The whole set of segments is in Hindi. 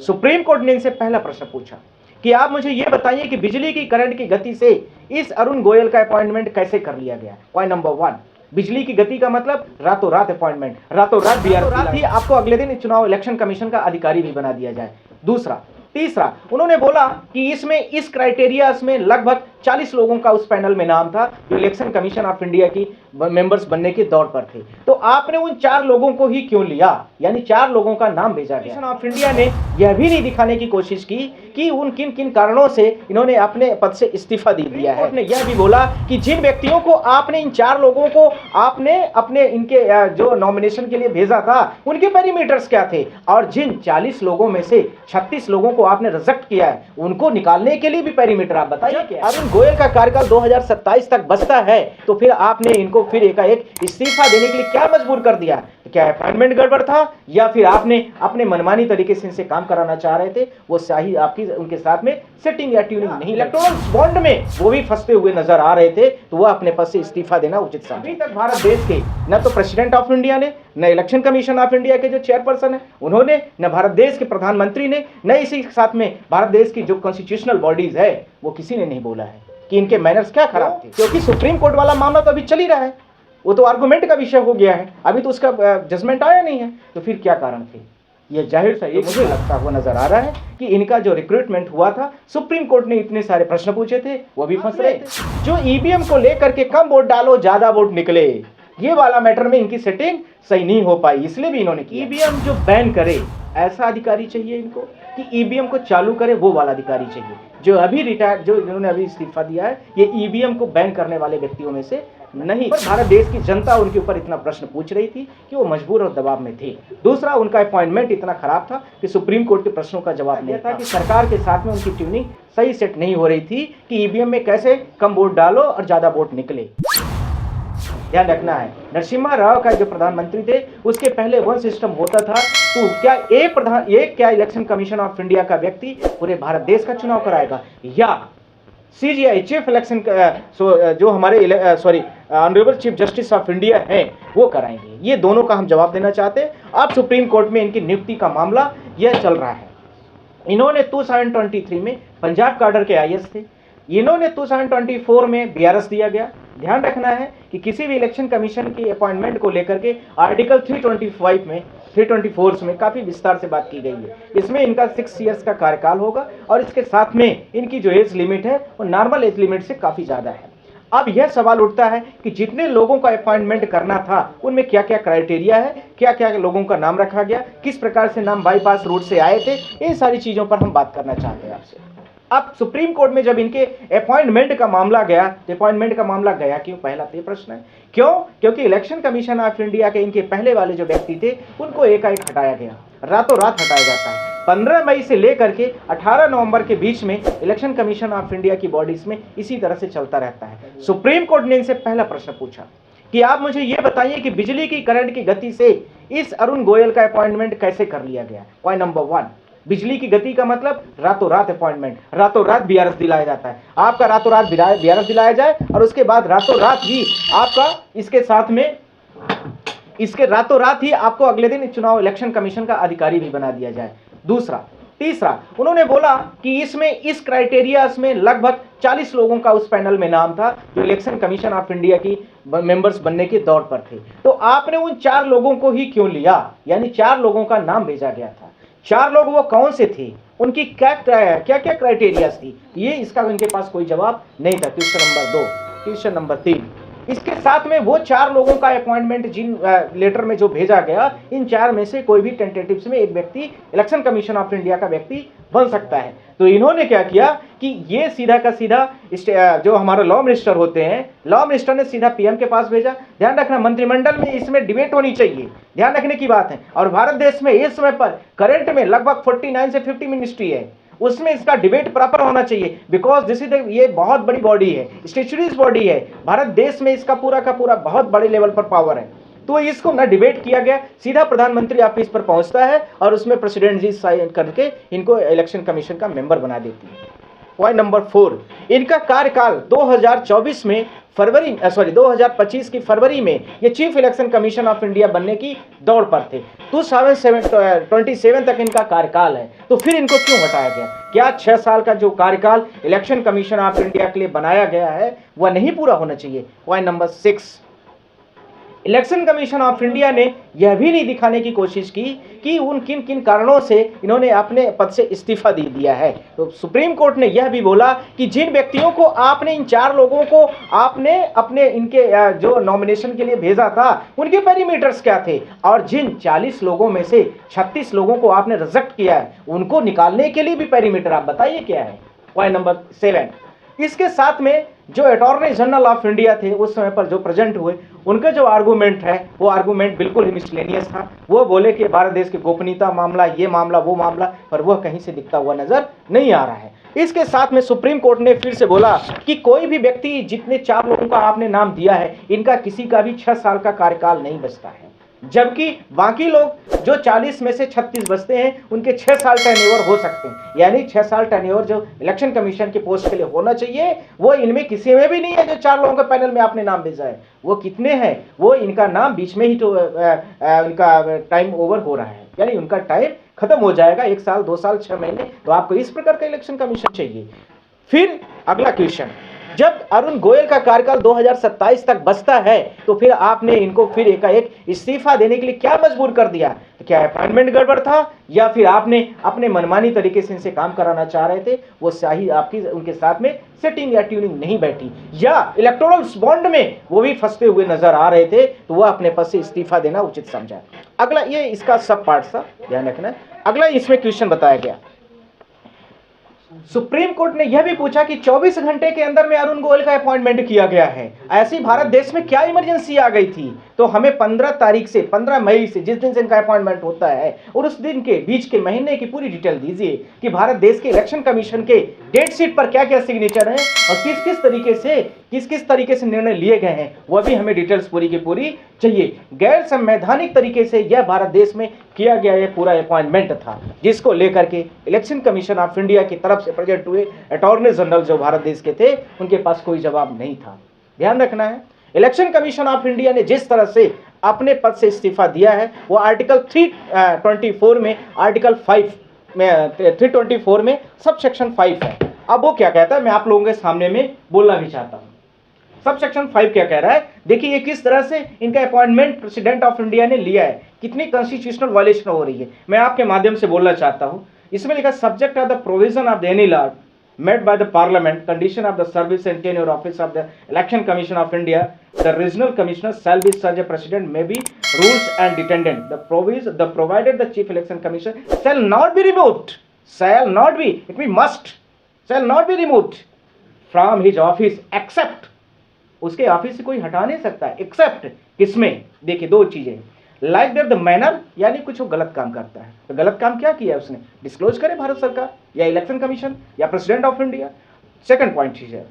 सुप्रीम कोर्ट ने इनसे पहला प्रश्न पूछा कि आप मुझे ये बताइए कि बिजली की करंट की गति से इस अरुण गोयल का अपॉइंटमेंट कैसे कर लिया गया। पॉइंट नंबर 1, बिजली की गति का मतलब रातों रात अपॉइंटमेंट, रातों रात ही आपको अगले दिन चुनाव इलेक्शन कमीशन का अधिकारी भी बना दिया जाए। दूसरा, तीसरा, उन्होंने बोला कि इसमें इस क्राइटेरिया में लगभग 40 लोगों का उस पैनल में नाम था जो इलेक्शन कमीशन ऑफ इंडिया की मेंबर्स बनने के दौर पर थे। तो आपने उन 4 लोगों को ही क्यों लिया, यानी 4 लोगों का नाम भेजा गया। कमीशन ऑफ इंडिया ने यह भी नहीं दिखाने की कोशिश की कि उन किन किन कारणों से इन्होंने अपने पद से इस्तीफा दे दिया है। उन्होंने यह भी बोला कि जिन व्यक्तियों को आपने, इन 4 लोगों को आपने अपने इनके जो नॉमिनेशन के लिए भेजा था उनके पैरामीटर्स क्या थे, और जिन 40 लोगों में से 36 लोगों को आपने रिजेक्ट किया है उनको निकालने के लिए भी पैरामीटर आप बताइए। अरुण गोयल का कार्यकाल 2027 तक बचता है, तो फिर आपने इनको फिर एकाएक इस्तीफा देने के लिए क्या मजबूर कर दिया? क्या अपॉइंटमेंट गड़बड़ था, या फिर आपने अपने मनमानी तरीके से इनसे काम कराना चाह रहे थे? वो सही आपकी उनके साथ में सेटिंग या ट्यूनिंग नहीं, इलेक्टोरल बॉन्ड में वो भी फंसते हुए नजर आ रहे थे, तो वो अपने पद से इस्तीफा देना उचित समझा। अभी तक भारत देश के न तो प्रेसिडेंट ऑफ इंडिया ने, न इलेक्शन कमीशन ऑफ इंडिया के जो चेयरपर्सन है उन्होंने, न भारत देश के प्रधानमंत्री ने, न इसी के साथ में भारत देश की जो कॉन्स्टिट्यूशनल बॉडीज है वो किसी ने नहीं बोला है कि इनके मैनर्स क्या खराब थे। क्योंकि सुप्रीम कोर्ट वाला मामला तो अभी चल ही रहा है, वो तो आर्गुमेंट का विषय हो गया है, अभी तो उसका जजमेंट आया नहीं है, तो फिर क्या कारण थे? ये जाहिर सा ये मुझे लगता हुआ नजर आ रहा है कि इनका जो रिक्रूटमेंट हुआ था, सुप्रीम कोर्ट ने इतने सारे प्रश्न पूछे थे, वो भी फंस रहे थे। जो ईवीएम को लेकर के कम वोट डालो ज्यादा वोट निकले, ये वाला मैटर में इनकी सेटिंग सही नहीं हो पाई, इसलिए भी इन्होंने ईवीएम जो बैन करे ऐसा अधिकारी चाहिए इनको, कि ईवीएम को चालू करे वो वाला अधिकारी चाहिए। जो अभी रिटायर्ड, जो इन्होंने अभी इस्तीफा दिया है, ये ईवीएम को बैन करने वाले व्यक्तियों में से नहीं। पर भारत देश की जनता उनके ऊपर इतना प्रश्न पूछ रही थी कि वो मजबूर और दबाव में थे। दूसरा, उनका अपॉइंटमेंट इतना खराब था कि सुप्रीम कोर्ट के प्रश्नों का जवाब नहीं था, कि सरकार के साथ में उनकी ट्यूनिंग सही सेट नहीं हो रही थी कि ईवीएम में कैसे कम वोट डालो और ज्यादा वोट निकले। ध्यान रखना है, नरसिम्हा राव का जो प्रधानमंत्री थे उसके पहले वन सिस्टम होता था, तो क्या एक इलेक्शन कमीशन ऑफ इंडिया का व्यक्ति पूरे भारत देश का चुनाव कराएगा, या सीजीआई चीफ इलेक्शन जो हमारे honourable chief justice of India हैं वो कराएंगे? ये दोनों का हम जवाब देना चाहते हैं। अब सुप्रीम कोर्ट में इनकी नियुक्ति का मामला यह चल रहा है। इन्होंने 2023 में पंजाब कैडर के आईएएस थे, इन्होंने 2024 में बीआरएस दिया गया। ध्यान रखना है कि किसी भी इलेक्शन कमीशन की अपॉइंटमेंट को लेकर के आर्टिकल 324 में काफी विस्तार से बात की गई है। इसमें इनका 6 इयर्स का कार्यकाल होगा, और इसके साथ में इनकी जो एज लिमिट है वो नॉर्मल एज लिमिट से काफी ज्यादा है। अब यह सवाल उठता है कि जितने लोगों का अपॉइंटमेंट करना था उनमें क्या क्या क्राइटेरिया है, क्या क्या लोगों का नाम रखा गया, किस प्रकार से नाम बाईपास रूट से आए थे, इन सारी चीजों पर हम बात करना चाहते हैं आपसे। अब सुप्रीम कोर्ट में जब इनके अपॉइंटमेंट का मामला गया, तो अपॉइंटमेंट का मामला गया क्यों? पहला तो ये प्रश्न है क्यों? क्योंकि इलेक्शन कमीशन ऑफ इंडिया के इनके पहले वाले जो व्यक्ति थे उनको एकाएक हटाया गया, रातों रात हटाया जाता है। 15 मई से लेकर के 18 नवंबर के बीच में इलेक्शन कमीशन ऑफ इंडिया की बॉडीज में इसी तरह से चलता रहता है। सुप्रीम कोर्ट ने इनसे पहला प्रश्न पूछा कि आप मुझे ये बताइए कि बिजली की करंट की गति से इस अरुण गोयल का अपॉइंटमेंट कैसे कर लिया गया। पॉइंट नंबर 1, बिजली की गति का मतलब रातों रात अपॉइंटमेंट, रातों रात बीआरएस दिलाया जाता है। आपका रातों रात बीआरएस दिलाया जाए और उसके बाद रातों रात ही आपका इसके रातों रात ही आपको अगले दिन चुनाव इलेक्शन कमीशन का अधिकारी भी बना दिया जाए। दूसरा, तीसरा, उन्होंने बोला कि इसमें इस क्राइटेरिया में लगभग 40 लोगों का उस पैनल में नाम था जो इलेक्शन कमीशन ऑफ इंडिया की मेंबर्स बनने के दौर पर थे। तो आपने उन 4 लोगों को ही क्यों लिया, यानी 4 लोगों का नाम भेजा गया था। 4 लोग वो कौन से थे, उनकी क्या क्या क्राइटेरिया थी, ये इसका उनके पास कोई जवाब नहीं था। Question number 2। क्वेश्चन नंबर 3, इसके साथ में वो 4 लोगों का अपॉइंटमेंट जिन लेटर में जो भेजा गया, इन 4 में से कोई भी टेंटेटिव्स में एक व्यक्ति इलेक्शन कमीशन ऑफ इंडिया का व्यक्ति बन सकता है। तो इन्होंने क्या किया कि ये सीधा का सीधा जो हमारा लॉ मिनिस्टर होते हैं, लॉ मिनिस्टर ने सीधा पीएम के पास भेजा। ध्यान रखना, मंत्रिमंडल में इसमें डिबेट होनी चाहिए, ध्यान रखने की बात है। और भारत देश में इस समय पर करंट में लगभग 49 से 50 मिनिस्ट्री है, उसमें इसका डिबेट प्रॉपर होना चाहिए, बिकॉज दिस इज ये बहुत बड़ी बॉडी है, स्टेचुरीज बॉडी है, भारत देश में इसका पूरा का पूरा बहुत बड़े लेवल पर पावर है। तो इसको ना डिबेट किया गया, सीधा प्रधानमंत्री ऑफिस पर पहुंचता है और उसमें प्रेसिडेंट जी साइन करके इनको इलेक्शन कमीशन का मेंबर बना देती है। पॉइंट नंबर 4, इनका कार्यकाल 2024 में 2025 की फरवरी में ये chief election commission of India बनने की दौड़ पर थे। 2027 तक इनका कार्यकाल है, तो फिर इनको क्यों हटाया गया? क्या 6 साल का जो कार्यकाल इलेक्शन कमीशन ऑफ इंडिया के लिए बनाया गया है वह नहीं पूरा होना चाहिए? Point number 6, election commission of India ने यह भी नहीं दिखाने की कोशिश की कि उन किन किन कारणों से इन्होंने अपने पद से इस्तीफा दे दिया है। तो सुप्रीम कोर्ट ने यह भी बोला कि जिन व्यक्तियों को आपने, इन 4 लोगों को आपने अपने इनके जो नॉमिनेशन के लिए भेजा था उनके पैरामीटर्स क्या थे, और जिन 40 लोगों में से 36 लोगों को आपने रिजेक्ट किया है उनको निकालने के लिए भी पैरामीटर आप बताइए क्या है? पॉइंट नंबर 7, इसके साथ में जो अटॉर्नी जनरल ऑफ इंडिया थे उस समय पर जो प्रेजेंट हुए, उनका जो आर्गूमेंट है वो आर्गूमेंट बिल्कुल ही मिसलेनियस था। वो बोले कि भारत देश की गोपनीयता मामला, ये मामला, वो मामला, पर वह कहीं से दिखता हुआ नजर नहीं आ रहा है। इसके साथ में सुप्रीम कोर्ट ने फिर से बोला कि कोई भी व्यक्ति, जितने 4 लोगों का आपने नाम दिया है, इनका किसी का भी 6 साल का कार्यकाल नहीं बचता है, जबकि बाकी लोग जो 40 में से 36 बचते हैं उनके 6 साल टेन्योर हो सकते हैं। यानी 6 साल टेन्योर जो इलेक्शन कमीशन के पोस्ट के लिए होना चाहिए वो इनमें किसी में भी नहीं है। जो 4 लोगों के पैनल में आपने नाम भेजा है वो कितने हैं? वो इनका नाम बीच में ही तो उनका टाइम ओवर हो रहा है, यानी उनका टाइम खत्म हो जाएगा, 1 साल, 2 साल, 6 महीने। तो आपको इस प्रकार का इलेक्शन कमीशन चाहिए। फिर अगला क्वेश्चन, जब अरुण गोयल का कार्यकाल 2027 तक बचता है तो फिर आपने इनको फिर एकाएक इस्तीफा देने के लिए क्या मजबूर कर दिया? तो क्या अपॉइंटमेंट गड़बड़ था, या फिर आपने अपने मनमानी तरीके से इनसे काम कराना चाह रहे थे? वो सही आपकी उनके साथ में सेटिंग या ट्यूनिंग नहीं बैठी, या इलेक्टोरल बॉन्ड में वो भी फंसते हुए नजर आ रहे थे, तो वह अपने पद से इस्तीफा देना उचित समझा। अगला, ये इसका सब पार्ट था, ध्यान रखना। अगला इसमें क्वेश्चन बताया गया, सुप्रीम कोर्ट ने यह भी पूछा कि 24 घंटे के अंदर में अरुण गोयल का अपॉइंटमेंट किया गया है, ऐसी भारत देश में क्या इमरजेंसी आ गई थी? तो हमें 15 मई से जिस दिन से इनका अपॉइंटमेंट होता है और उस दिन के बीच के महीने की पूरी डिटेल दीजिए कि भारत देश के इलेक्शन कमीशन के डेट शीट पर क्या क्या सिग्नेचर है और किस किस तरीके से निर्णय लिए गए हैं, वह भी हमें डिटेल्स पूरी की पूरी चाहिए। गैर संवैधानिक तरीके से यह भारत देश में किया गया यह पूरा अपॉइंटमेंट था, जिसको लेकर के इलेक्शन कमीशन ऑफ इंडिया की तरफ से प्रेजेंट हुए अटॉर्नी जनरल जो भारत देश के थे उनके पास कोई जवाब नहीं था। ध्यान रखना है, इलेक्शन कमीशन ऑफ इंडिया ने जिस तरह से अपने पद से इस्तीफा दिया है वो आर्टिकल 324 में, आर्टिकल 5 में, 324 में सब सेक्शन 5 है। अब वो क्या कहता है मैं आप लोगों के सामने में बोलना भी चाहता हूं। सब सेक्शन 5 क्या कह रहा है, देखिए ये किस तरह से इनका अपॉइंटमेंट प्रेसिडेंट ऑफ इंडिया ने लिया है, कितनी कॉन्स्टिट्यूशनल वायलेशन हो रही है, मैं आपके माध्यम से बोलना चाहता हूं। इसमें लिखा subject of the provision of the any law made by the parliament, condition of the service and tenure office of the election commission of India, the regional commissioner shall be such a president may be rules and dependent. The provided the chief election commissioner shall not be removed, shall not be, it means must, shall not be removed from his office except, उसके ऑफिस से कोई हटा नहीं सकता है, एक्सेप्ट किसमें? देखिए 2 चीजें, लाइक दैट द मैनर, यानी कुछ वो गलत काम करता है, तो गलत काम क्या किया उसने, डिस्क्लोज करे भारत सरकार या इलेक्शन कमीशन या president of India. Second point है,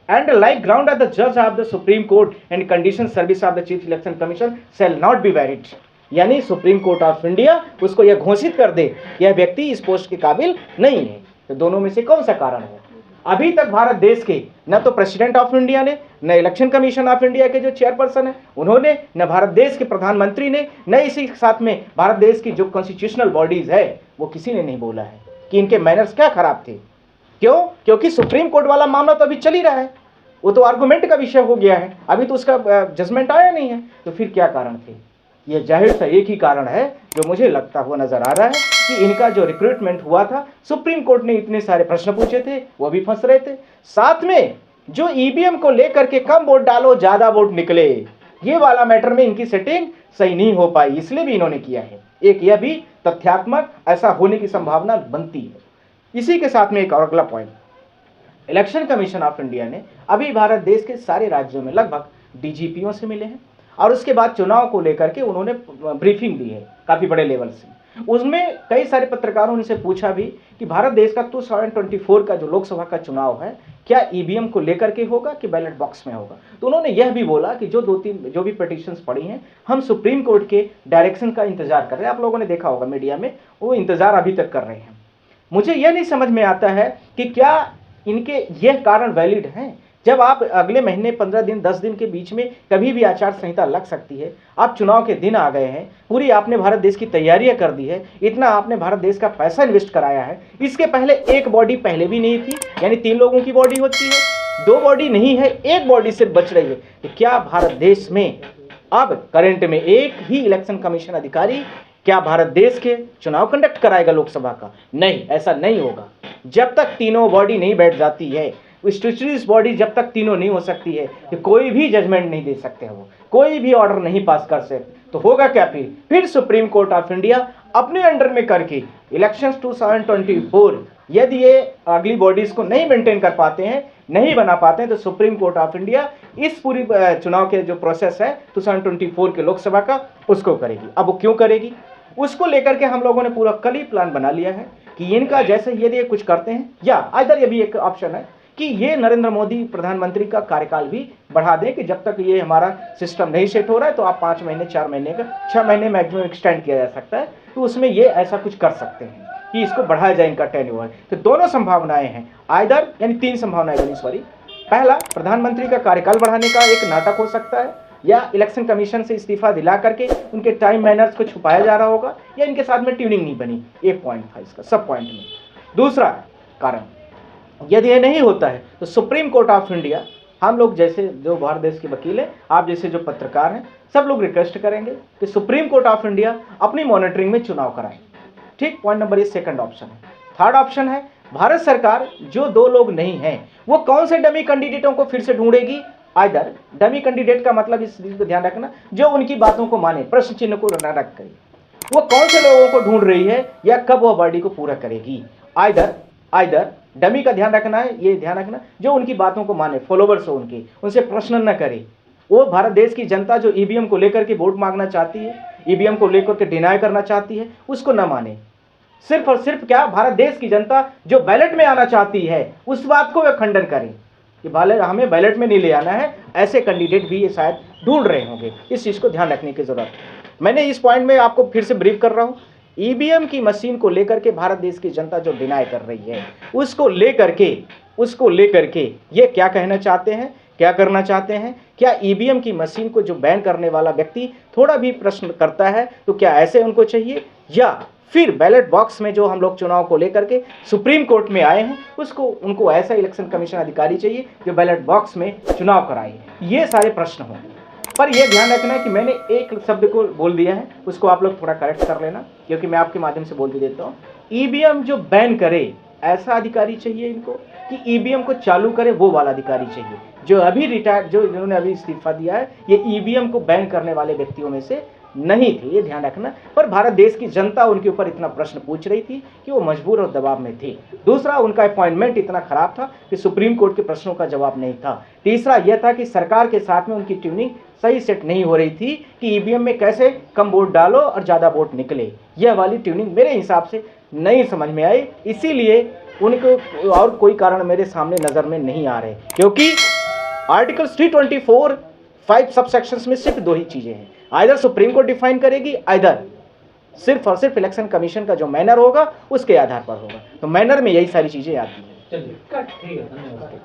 and like ground of the जज of the supreme court and condition service of the chief election commission shall not be valid, यानी सुप्रीम कोर्ट ऑफ इंडिया उसको यह घोषित कर दे यह व्यक्ति इस पोस्ट के काबिल नहीं है। तो दोनों में से कौन सा कारण है? अभी तक भारत देश के न तो प्रेसिडेंट ऑफ इंडिया ने, न इलेक्शन कमीशन ऑफ इंडिया के जो चेयरपर्सन है उन्होंने, न भारत देश के प्रधानमंत्री ने, न इसी साथ में भारत देश की जो कॉन्स्टिट्यूशनल बॉडीज है वो किसी ने नहीं बोला है कि इनके मैनर्स क्या खराब थे। क्यों? क्योंकि सुप्रीम कोर्ट वाला मामला तो अभी चल ही रहा है, वो तो आर्गूमेंट का विषय हो गया है, अभी तो उसका जजमेंट आया नहीं है। तो फिर क्या कारण थे? यह जाहिर सा एक ही कारण है जो मुझे लगता हुआ नजर आ रहा है कि इनका जो रिक्रूटमेंट हुआ था, सुप्रीम कोर्ट ने इतने सारे प्रश्न पूछे थे, वो भी फंस रहे थे। साथ में जो ईवीएम को लेकर के कम वोट डालो ज्यादा वोट निकले, ये वाला मैटर में इनकी सेटिंग सही नहीं हो पाई, इसलिए भी इन्होंने किया है। एक यह भी तथ्यात्मक ऐसा होने की संभावना बनती है। इसी के साथ में एक और अगला point, election commission of India ने अभी भारत देश के सारे राज्यों में लगभग डीजीपीओ से मिले हैं और उसके बाद चुनाव को लेकर के उन्होंने ब्रीफिंग दी है काफी बड़े लेवल से। उसमें कई सारे पत्रकारों ने से पूछा भी कि भारत देश का 2024 का जो लोकसभा का चुनाव है क्या ईवीएम को लेकर के होगा कि बैलेट बॉक्स में होगा। तो उन्होंने यह भी बोला कि जो जो भी पिटीशंस पड़ी हैं हम सुप्रीम कोर्ट के डायरेक्शन का इंतजार कर रहे हैं। आप लोगों ने देखा होगा मीडिया में, वो इंतजार अभी तक कर रहे हैं। मुझे यह नहीं समझ में आता है कि क्या इनके यह कारण वैलिड हैं? जब आप अगले महीने 15 दिन 10 दिन के बीच में कभी भी आचार संहिता लग सकती है, आप चुनाव के दिन आ गए हैं, पूरी आपने भारत देश की तैयारियां कर दी है, इतना आपने भारत देश का पैसा इन्वेस्ट कराया है, इसके पहले एक बॉडी पहले भी नहीं थी, यानी 3 लोगों की बॉडी होती है, 2 बॉडी नहीं है, एक बॉडी सिर्फ बच रही है। तो क्या भारत देश में अब करंट में एक ही इलेक्शन कमीशन अधिकारी क्या भारत देश के चुनाव कंडक्ट कराएगा लोकसभा का? नहीं, ऐसा नहीं होगा। जब तक तीनों बॉडी नहीं बैठ जाती है, स्टैट्यूटरी बॉडी जब तक तीनों नहीं हो सकती है कि कोई भी जजमेंट नहीं दे सकते हैं, वो कोई भी ऑर्डर नहीं पास कर सकते, तो होगा क्या? फिर सुप्रीम कोर्ट ऑफ इंडिया अपने अंडर में करके इलेक्शंस 2024 यदि ये अगली बॉडीज को नहीं मेंटेन कर पाते हैं, नहीं बना पाते हैं, तो सुप्रीम कोर्ट ऑफ इंडिया इस पूरी चुनाव के जो प्रोसेस है 2024 के लोकसभा का, उसको करेगी। अब वो क्यों करेगी, उसको लेकर के हम लोगों ने पूरा कल ही प्लान बना लिया है कि इनका जैसे यदि ये कुछ करते हैं, या इधर ये भी एक ऑप्शन है कि ये नरेंद्र मोदी प्रधानमंत्री का कार्यकाल भी बढ़ा दें कि जब तक ये हमारा सिस्टम नहीं सेट हो रहा है तो आप 5 महीने 4 महीने का 6 महीने मैक्सिमम एक्सटेंड किया जा सकता है, तो उसमें ये ऐसा कुछ कर सकते हैं कि इसको बढ़ाया जाए इनका टेन्योर। तो दोनों संभावनाएं हैं, आइदर यानी 3 संभावनाएं बनी, सॉरी। पहला, प्रधानमंत्री का कार्यकाल बढ़ाने का एक नाटक हो सकता है, या इलेक्शन कमीशन से इस्तीफा दिला करके उनके टाइम मैनर्स को छुपाया जा रहा होगा, या इनके साथ में ट्यूनिंग नहीं बनी। एक पॉइंट था इसका सब पॉइंट में। दूसरा कारण, यदि ये नहीं होता है तो सुप्रीम कोर्ट ऑफ इंडिया, हम लोग जैसे जो भारत देश के वकील हैं, आप जैसे जो पत्रकार हैं, सब लोग रिक्वेस्ट करेंगे कि सुप्रीम कोर्ट ऑफ इंडिया अपनी मॉनिटरिंग में चुनाव कराए। ठीक, पॉइंट नंबर, ये सेकंड ऑप्शन है। थर्ड ऑप्शन है, भारत सरकार जो 2 लोग नहीं हैं वो कौन से डमी कैंडिडेटों को फिर से ढूंढेगी। आइदर डमी कैंडिडेट का मतलब इस चीज को ध्यान रखना, जो उनकी बातों को माने, प्रश्न चिन्ह को न रख करे, वो कौन से लोगों को ढूंढ रही है या कब वो बॉडी को पूरा करेगी। आइदर डमी का ध्यान रखना है, ये ध्यान रखना जो उनकी बातों को माने, फॉलोवर्स हो उनके, उनसे प्रश्न न करे। वो भारत देश की जनता जो ईवीएम को लेकर के वोट मांगना चाहती है, ईवीएम को लेकर के डिनाई करना चाहती है, उसको न माने। सिर्फ और सिर्फ क्या, भारत देश की जनता जो बैलेट में आना चाहती है उस बात को वे खंडन करें कि हमें बैलेट में नहीं ले आना है। ऐसे कैंडिडेट भी ये शायद ढूंढ रहे होंगे, इस चीज को ध्यान रखने की जरूरत है। मैंने इस पॉइंट में आपको फिर से ब्रीफ कर रहा हूं, ईवीएम की मशीन को लेकर के भारत देश की जनता जो डिनाई कर रही है, उसको लेकर के ये क्या कहना चाहते हैं, क्या करना चाहते हैं। क्या ईवीएम की मशीन को जो बैन करने वाला व्यक्ति थोड़ा भी प्रश्न करता है तो क्या ऐसे उनको चाहिए, या फिर बैलेट बॉक्स में जो हम लोग चुनाव को लेकर के सुप्रीम कोर्ट में आए हैं उनको ऐसा इलेक्शन कमीशन अधिकारी चाहिए जो बैलेट बॉक्स में चुनाव कराए। ये सारे प्रश्न होंगे, पर यह ध्यान रखना है कि मैंने एक शब्द को बोल दिया है, उसको आप लोग थोड़ा करेक्ट कर लेना, क्योंकि मैं आपके माध्यम से बोल भी देता हूँ। ईवीएम जो बैन करे ऐसा अधिकारी चाहिए इनको, कि ईवीएम को चालू करे वो वाला अधिकारी चाहिए। जो अभी रिटायर्ड, जो इन्होंने अभी इस्तीफा दिया है, ये ईवीएम को बैन करने वाले व्यक्तियों में से नहीं थे, ये ध्यान रखना। पर भारत देश की जनता उनके ऊपर इतना प्रश्न पूछ रही थी कि वो मजबूर और दबाव में थे। दूसरा, उनका अपॉइंटमेंट इतना खराब था कि सुप्रीम कोर्ट के प्रश्नों का जवाब नहीं था। तीसरा यह था कि सरकार के साथ में उनकी ट्यूनिंग सही सेट नहीं हो रही थी कि ईवीएम में कैसे कम वोट डालो और ज़्यादा वोट निकले। यह वाली ट्यूनिंग मेरे हिसाब से नहीं समझ में आई, इसीलिए उनको और कोई कारण मेरे सामने नज़र में नहीं आ रहे, क्योंकि आर्टिकल 324 5 सब सेक्शंस में सिर्फ 2 ही चीज़ें हैं, आइदर सुप्रीम कोर्ट डिफाइन करेगी, आइदर सिर्फ और सिर्फ इलेक्शन कमीशन का जो मैनर होगा उसके आधार पर होगा। तो मैनर में यही सारी चीज़ें आती हैं। चलिए, ठीक है, धन्यवाद।